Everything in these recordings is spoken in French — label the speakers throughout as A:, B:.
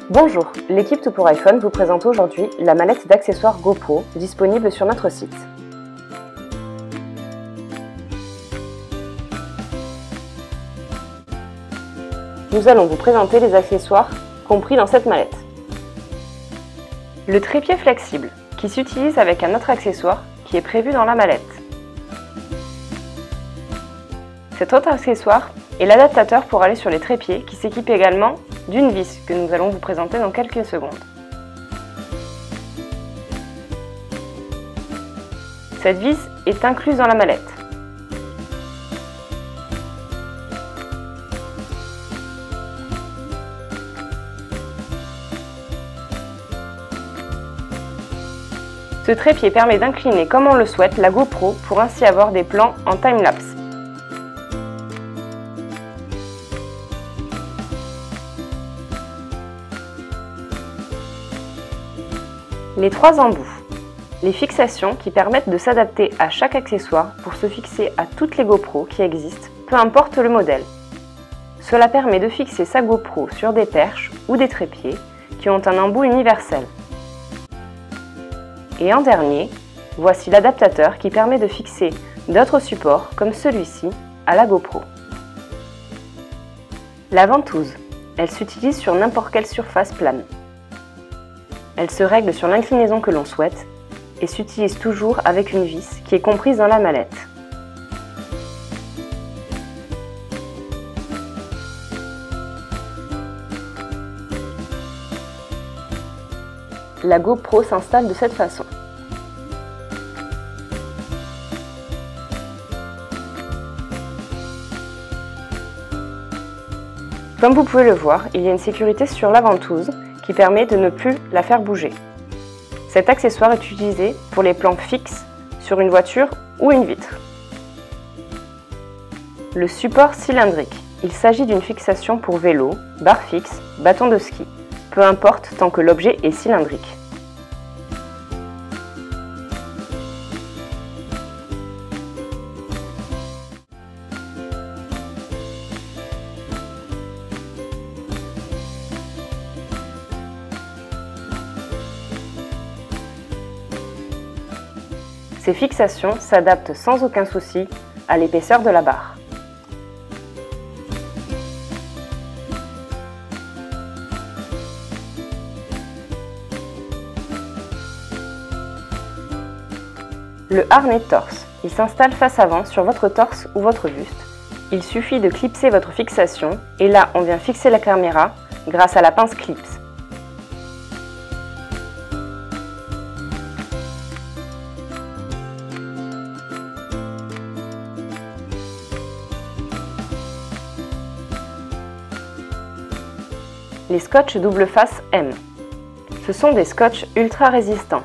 A: Bonjour, l'équipe Tout pour iPhone vous présente aujourd'hui la mallette d'accessoires GoPro disponible sur notre site. Nous allons vous présenter les accessoires compris dans cette mallette. Le trépied flexible, qui s'utilise avec un autre accessoire qui est prévu dans la mallette. Cet autre accessoire est l'adaptateur pour aller sur les trépieds qui s'équipe également d'une vis que nous allons vous présenter dans quelques secondes. Cette vis est incluse dans la mallette. Ce trépied permet d'incliner comme on le souhaite la GoPro pour ainsi avoir des plans en time-lapse. Les trois embouts. Les fixations qui permettent de s'adapter à chaque accessoire pour se fixer à toutes les GoPro qui existent, peu importe le modèle. Cela permet de fixer sa GoPro sur des perches ou des trépieds qui ont un embout universel. Et en dernier, voici l'adaptateur qui permet de fixer d'autres supports comme celui-ci à la GoPro. La ventouse, elle s'utilise sur n'importe quelle surface plane. Elle se règle sur l'inclinaison que l'on souhaite et s'utilise toujours avec une vis qui est comprise dans la mallette. La GoPro s'installe de cette façon. Comme vous pouvez le voir, il y a une sécurité sur la ventouse qui permet de ne plus la faire bouger. Cet accessoire est utilisé pour les plans fixes sur une voiture ou une vitre. Le support cylindrique. Il s'agit d'une fixation pour vélo, barre fixe, bâton de ski. Peu importe tant que l'objet est cylindrique. Ces fixations s'adaptent sans aucun souci à l'épaisseur de la barre. Le harnais torse. Il s'installe face avant sur votre torse ou votre buste. Il suffit de clipser votre fixation et là on vient fixer la caméra grâce à la pince clips. Les scotch double face M. Ce sont des scotch ultra résistants.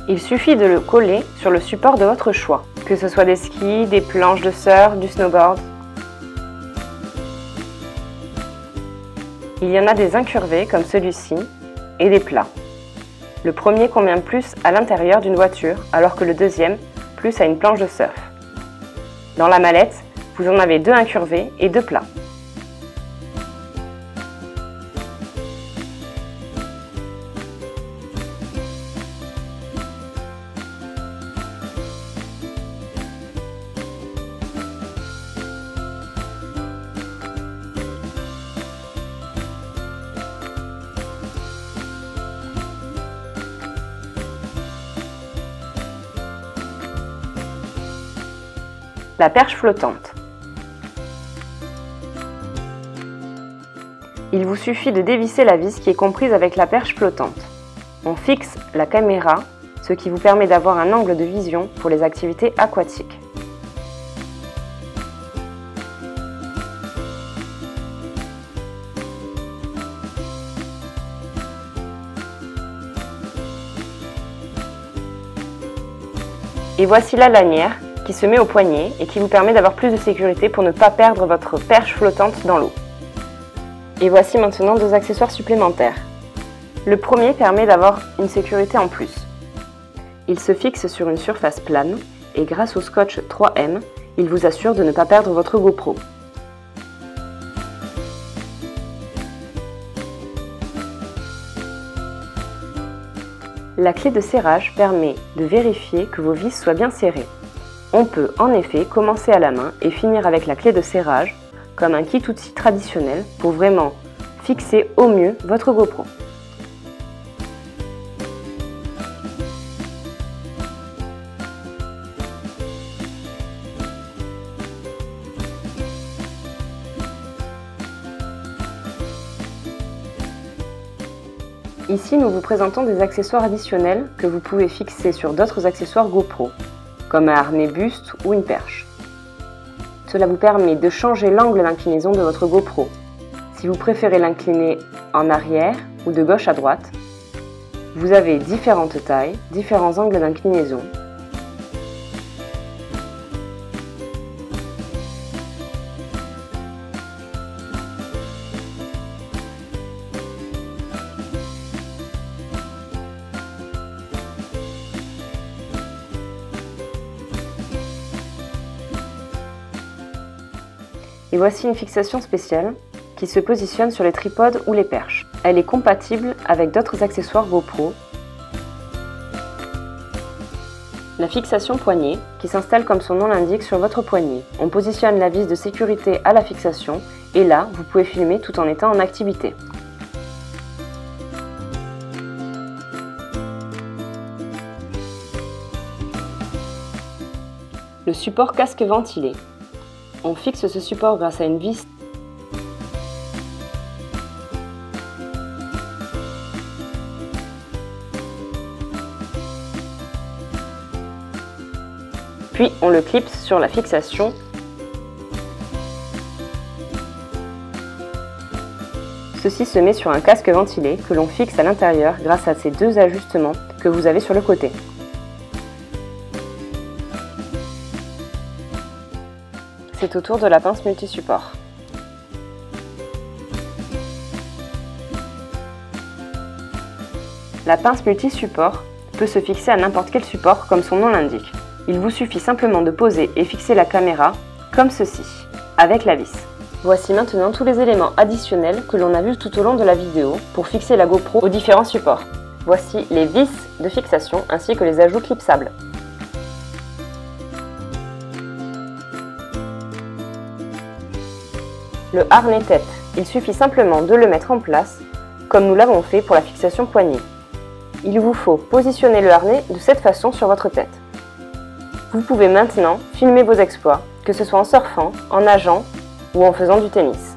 A: Il suffit de le coller sur le support de votre choix, que ce soit des skis, des planches de surf, du snowboard. Il y en a des incurvés comme celui-ci et des plats. Le premier convient plus à l'intérieur d'une voiture alors que le deuxième plus à une planche de surf. Dans la mallette, vous en avez deux incurvés et deux plats. La perche flottante. Il vous suffit de dévisser la vis qui est comprise avec la perche flottante. On fixe la caméra, ce qui vous permet d'avoir un angle de vision pour les activités aquatiques. Et voici la lanière qui se met au poignet et qui vous permet d'avoir plus de sécurité pour ne pas perdre votre perche flottante dans l'eau. Et voici maintenant deux accessoires supplémentaires. Le premier permet d'avoir une sécurité en plus. Il se fixe sur une surface plane et grâce au scotch 3M, il vous assure de ne pas perdre votre GoPro. La clé de serrage permet de vérifier que vos vis soient bien serrées. On peut en effet commencer à la main et finir avec la clé de serrage, comme un kit outil traditionnel pour vraiment fixer au mieux votre GoPro. Ici, nous vous présentons des accessoires additionnels que vous pouvez fixer sur d'autres accessoires GoPro, comme un harnais buste ou une perche. Cela vous permet de changer l'angle d'inclinaison de votre GoPro. Si vous préférez l'incliner en arrière ou de gauche à droite, vous avez différentes tailles, différents angles d'inclinaison. Et voici une fixation spéciale qui se positionne sur les tripodes ou les perches. Elle est compatible avec d'autres accessoires GoPro. La fixation poignet qui s'installe comme son nom l'indique sur votre poignet. On positionne la vis de sécurité à la fixation et là, vous pouvez filmer tout en étant en activité. Le support casque ventilé. On fixe ce support grâce à une vis. Puis on le clipse sur la fixation. Ceci se met sur un casque ventilé que l'on fixe à l'intérieur grâce à ces deux ajustements que vous avez sur le côté. C'est au tour de la pince multi-support. La pince multi-support peut se fixer à n'importe quel support comme son nom l'indique. Il vous suffit simplement de poser et fixer la caméra comme ceci, avec la vis. Voici maintenant tous les éléments additionnels que l'on a vus tout au long de la vidéo pour fixer la GoPro aux différents supports. Voici les vis de fixation ainsi que les ajouts clipsables. Le harnais tête, il suffit simplement de le mettre en place, comme nous l'avons fait pour la fixation poignet. Il vous faut positionner le harnais de cette façon sur votre tête. Vous pouvez maintenant filmer vos exploits, que ce soit en surfant, en nageant ou en faisant du tennis.